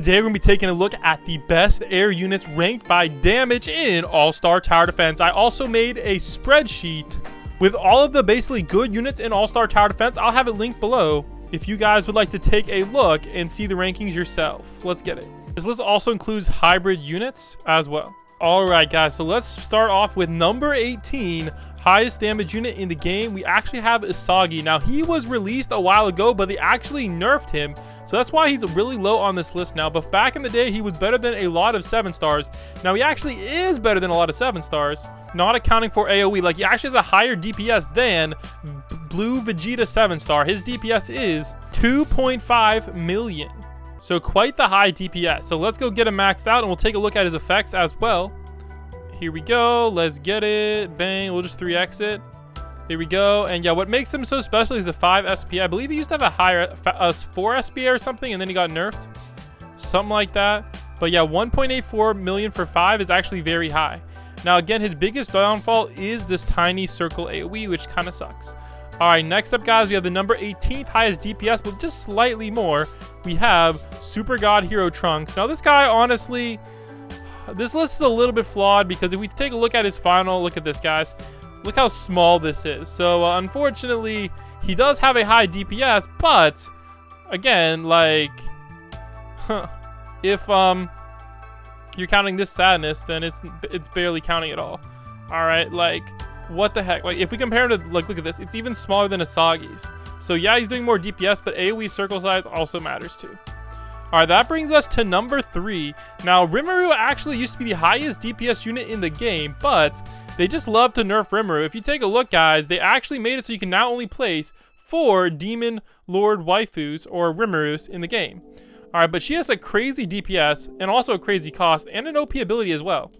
Today we're going to be taking a look at the best air units ranked by damage in All-Star Tower Defense. I also made a spreadsheet with all of the basically good units in All-Star Tower Defense. I'll have it linked below if you guys would like to take a look and see the rankings yourself. Let's get it. This list also includes hybrid units as well. Alright guys, so let's start off with number 18, highest damage unit in the game. We actually have Asagi. Now he was released a while ago, but they actually nerfed him. So that's why he's really low on this list now. But back in the day, he was better than a lot of 7 stars. Now he actually is better than a lot of 7 stars, not accounting for AoE. Like he actually has a higher DPS than Blue Vegeta 7 star. His DPS is 2.5 million. So quite the high DPS. So let's go get him maxed out and we'll take a look at his effects as well. Here we go. Let's get it. Bang. We'll just 3x it. There we go. And yeah, what makes him so special is the 5 SP. I believe he used to have a higher 4 SP or something and then he got nerfed. Something like that. But yeah, 1.84 million for 5 is actually very high. Now again, his biggest downfall is this tiny circle AoE, which kind of sucks. Alright, next up guys, we have the number 18th highest DPS, but just slightly more. We have Super God Hero Trunks. Now this guy, honestly, this list is a little bit flawed because if we take a look at his final, look at this guys. Look how small this is. So unfortunately, he does have a high DPS, but again, like, if you're counting this sadness, then it's barely counting at all. Alright, like, what the heck? Like, if we compare him to, like, look at this, it's even smaller than Asagi's. So yeah, he's doing more DPS, but AoE circle size also matters too. Alright, that brings us to number 3. Now, Rimuru actually used to be the highest DPS unit in the game, but they just love to nerf Rimuru. If you take a look, guys, they actually made it so you can now only place 4 Demon Lord waifus, or Rimurus, in the game. Alright, but she has a crazy DPS, and also a crazy cost, and an OP ability as well.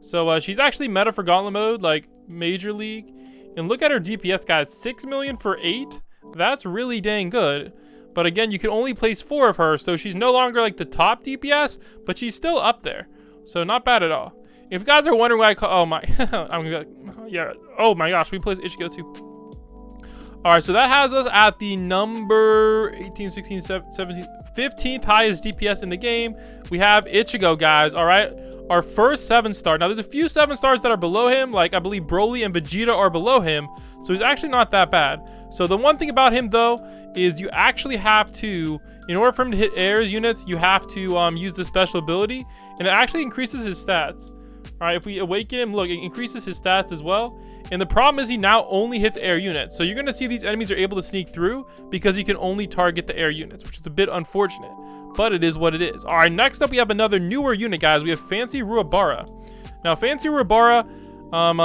So she's actually meta for Gauntlet mode, like Major League. And look at her DPS, guys. 6 million for 8. That's really dang good. But again, you can only place 4 of her, so she's no longer like the top DPS, but she's still up there. So not bad at all. If you guys are wondering why I call, oh my, I'm gonna be like, yeah, oh my gosh, we placed Ichigo too. Alright, so that has us at the number 18, 16, 17, 15th highest DPS in the game. We have Ichigo, guys, alright? Our first 7 star. Now, there's a few 7 stars that are below him, like I believe Broly and Vegeta are below him, so he's actually not that bad. So the one thing about him, though, is you actually have to, in order for him to hit air units, you have to use the special ability, and it actually increases his stats. Alright, if we awaken him, look, it increases his stats as well. And the problem is he now only hits air units. So you're going to see these enemies are able to sneak through because he can only target the air units, which is a bit unfortunate. But it is what it is. Alright, next up we have another newer unit, guys. We have Fancy Ruabara. Now, Fancy Ruabara,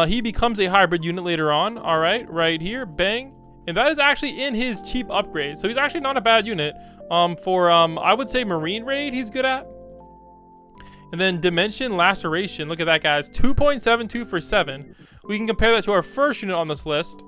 he becomes a hybrid unit later on. Alright, right here. Bang. And that is actually in his cheap upgrade. So he's actually not a bad unit. For, I would say Marine Raid he's good at. And then Dimension Laceration. Look at that, guys. 2.72 for 7. We can compare that to our first unit on this list,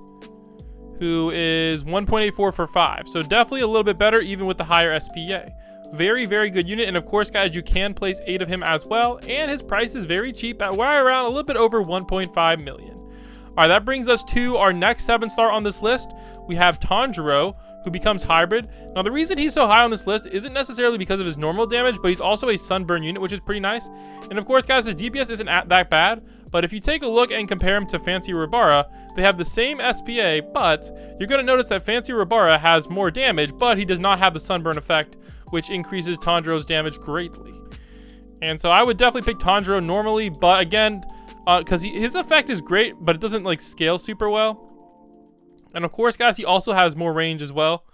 who is 1.84 for 5. So definitely a little bit better, even with the higher SPA. Very, very good unit. And of course, guys, you can place 8 of him as well. And his price is very cheap at right around a little bit over 1.5 million. All right, that brings us to our next 7 star on this list. We have Tanjiro, who becomes hybrid. Now, the reason he's so high on this list isn't necessarily because of his normal damage, but he's also a sunburn unit, which is pretty nice. And of course, guys, his DPS isn't that bad. But if you take a look and compare him to Fancy Ruabara, they have the same SPA, but you're going to notice that Fancy Ruabara has more damage, but he does not have the sunburn effect, which increases Tanjiro's damage greatly. And so I would definitely pick Tanjiro normally, but again, because his effect is great, but it doesn't like scale super well. And of course, guys, he also has more range as well.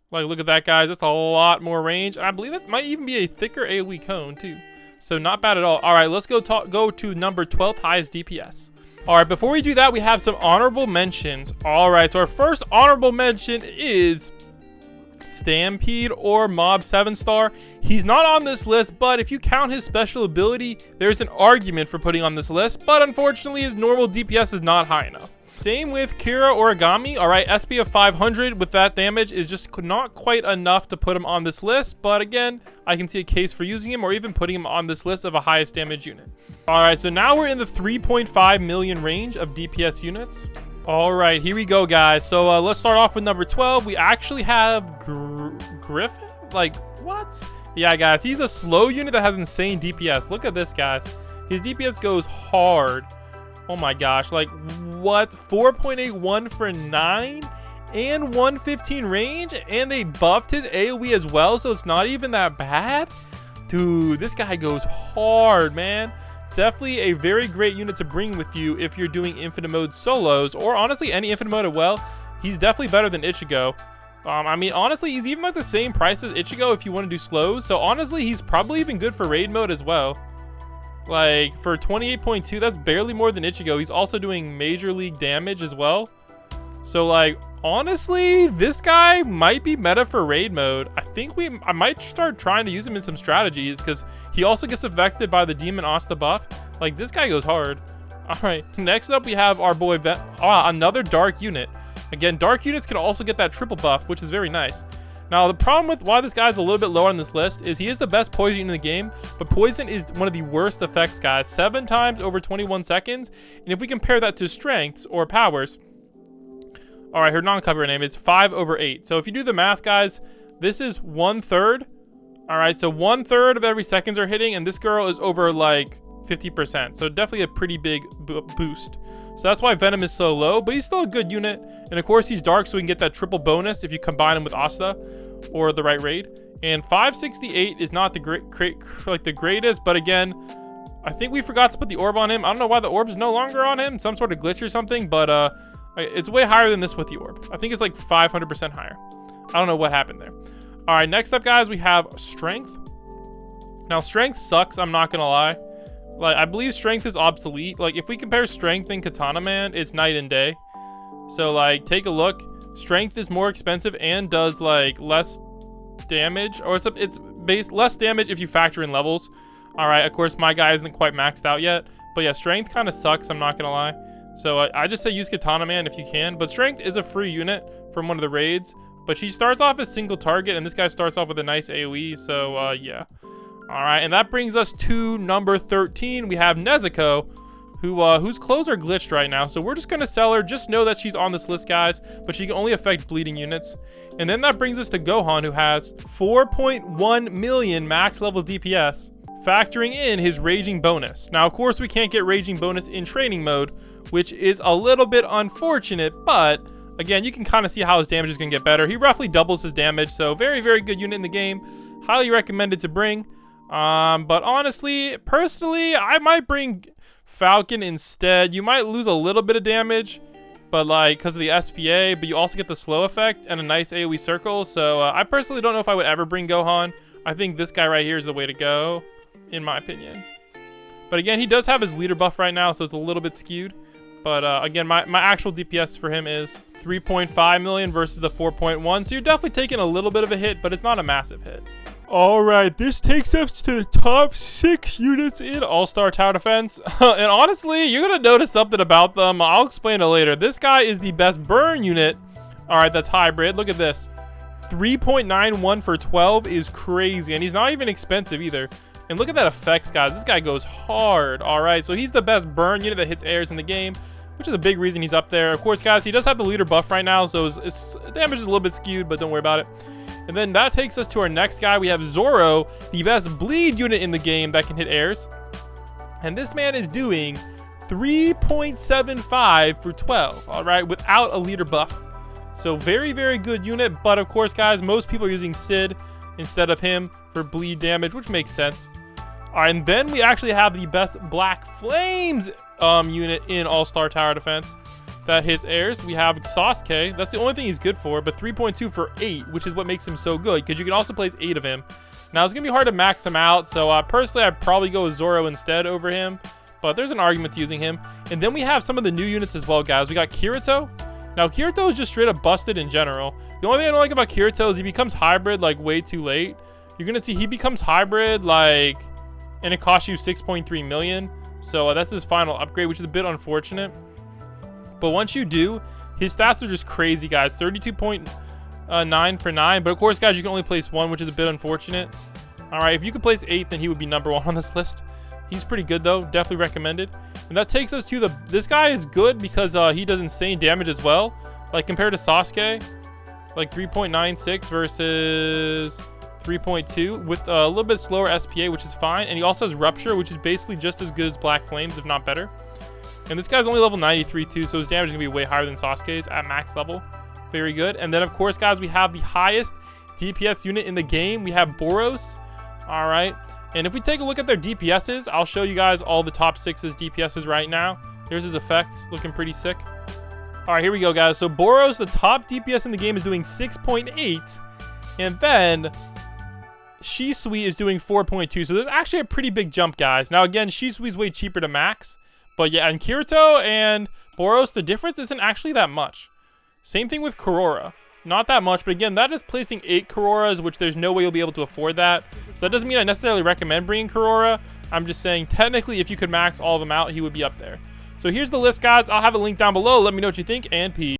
Like, look at that, guys. That's a lot more range. And I believe it might even be a thicker AoE cone too. So not bad at all. All right, let's go to number 12th highest DPS. All right, before we do that, we have some honorable mentions. All right, so our first honorable mention is Stampede or Mob 7 star. He's not on this list, but if you count his special ability, there's an argument for putting on this list, but unfortunately his normal DPS is not high enough. Same with Kira Origami. All right, SP of 500 with that damage is just not quite enough to put him on this list, but again, I can see a case for using him or even putting him on this list of a highest damage unit. All right, so now we're in the 3.5 million range of DPS units. All right, here we go, guys. So let's start off with number 12. We actually have Griffin. Like, what? Yeah, guys, he's a slow unit that has insane DPS. Look at this, guys. His DPS goes hard. Oh my gosh, like what? 4.81 for 9 and 115 range, and they buffed his AoE as well, so it's not even that bad. Dude, this guy goes hard, man. Definitely a very great unit to bring with you if you're doing infinite mode solos, or honestly any infinite mode as well. He's definitely better than Ichigo. I mean, honestly, he's even like the same price as Ichigo if you want to do slows. So honestly, he's probably even good for raid mode as well. Like for 28.2, that's barely more than Ichigo. He's also doing major league damage as well. So like, honestly, this guy might be meta for raid mode. I might start trying to use him in some strategies because he also gets affected by the Demon Astd buff. Like, this guy goes hard. All right, next up we have our boy another dark unit. Again, dark units can also get that triple buff, which is very nice. Now, the problem with why this guy's a little bit lower on this list is he is the best poison in the game, but poison is one of the worst effects, guys. 7 times over 21 seconds. And if we compare that to strengths or powers, all right, her non-copyright name is 5 over 8. So if you do the math, guys, this is 1/3. All right, so 1/3 of every seconds are hitting, and this girl is over like 50%. So definitely a pretty big boost. So that's why Venom is so low, but he's still a good unit. And of course, he's dark, so we can get that triple bonus if you combine him with Astd or the right raid. And 568 is not the greatest, but again, I think we forgot to put the orb on him. I don't know why the orb is no longer on him, some sort of glitch or something, but it's way higher than this with the orb. I think it's like 500% higher. I don't know what happened there. All right, next up, guys, we have strength. Now, strength sucks, I'm not gonna lie. Like, I believe strength is obsolete. Like, if we compare strength and Katana Man, it's night and day. So, like, take a look. Strength is more expensive and does, like, less damage. Or it's based less damage if you factor in levels. All right, of course, my guy isn't quite maxed out yet. But, yeah, strength kind of sucks, I'm not going to lie. So, I just say use Katana Man if you can. But strength is a free unit from one of the raids. But she starts off as single target, and this guy starts off with a nice AoE. So, yeah. All right, and that brings us to number 13. We have Nezuko, whose clothes are glitched right now. So we're just going to sell her. Just know that she's on this list, guys, but she can only affect bleeding units. And then that brings us to Gohan, who has 4.1 million max level DPS, factoring in his raging bonus. Now, of course, we can't get raging bonus in training mode, which is a little bit unfortunate, but again, you can kind of see how his damage is going to get better. He roughly doubles his damage, so very, very good unit in the game. Highly recommended to bring. But honestly, personally, I might bring Falcon instead. You might lose a little bit of damage, but like because of the SPA, but you also get the slow effect and a nice AoE circle. So I personally don't know if I would ever bring Gohan. I think this guy right here is the way to go, in my opinion. But again, he does have his leader buff right now, so it's a little bit skewed. But again, my actual DPS for him is 3.5 million versus the 4.1. So you're definitely taking a little bit of a hit, but it's not a massive hit. All right, this takes us to the top 6 units in All-Star Tower Defense. And honestly, you're going to notice something about them. I'll explain it later. This guy is the best burn unit. All right, that's hybrid. Look at this. 3.91 for 12 is crazy. And he's not even expensive either. And look at that effects, guys. This guy goes hard. All right, so he's the best burn unit that hits airs in the game, which is a big reason he's up there. Of course, guys, he does have the leader buff right now, so his damage is a little bit skewed, but don't worry about it. And then that takes us to our next guy. We have Zoro, the best bleed unit in the game that can hit airs. And this man is doing 3.75 for 12, all right, without a leader buff. So very, very good unit. But of course, guys, most people are using Sid instead of him for bleed damage, which makes sense. All right, and then we actually have the best Black Flames unit in All-Star Tower Defense that hits airs. We have Sasuke. That's the only thing he's good for, but 3.2 for 8, which is what makes him so good, because you can also place 8 of him. Now, it's going to be hard to max him out, so personally, I'd probably go with Zoro instead over him, but there's an argument to using him. And then we have some of the new units as well, guys. We got Kirito. Now, Kirito is just straight up busted in general. The only thing I don't like about Kirito is he becomes hybrid, like, way too late. You're going to see he becomes hybrid, like, and it costs you 6.3 million. So that's his final upgrade, which is a bit unfortunate. But once you do, his stats are just crazy, guys. 32.9 for 9. But of course, guys, you can only place 1, which is a bit unfortunate. All right, if you could place 8, then he would be number 1 on this list. He's pretty good, though. Definitely recommended. And that takes us to this guy is good because he does insane damage as well. Like, compared to Sasuke, like 3.96 versus 3.2 with a little bit slower SPA, which is fine. And he also has Rupture, which is basically just as good as Black Flames, if not better. And this guy's only level 93 too, so his damage is going to be way higher than Sasuke's at max level. Very good. And then, of course, guys, we have the highest DPS unit in the game. We have Boros. All right. And if we take a look at their DPSs, I'll show you guys all the top 6's DPSs right now. Here's his effects, looking pretty sick. All right, here we go, guys. So Boros, the top DPS in the game, is doing 6.8. And then Shisui is doing 4.2. So there's actually a pretty big jump, guys. Now, again, Shisui's way cheaper to max. But yeah, and Kirito and Boros, the difference isn't actually that much. Same thing with Kurora. Not that much, but again, that is placing 8 Kuroras, which there's no way you'll be able to afford that. So that doesn't mean I necessarily recommend bringing Kurora. I'm just saying, technically, if you could max all of them out, he would be up there. So here's the list, guys. I'll have a link down below. Let me know what you think, and peace.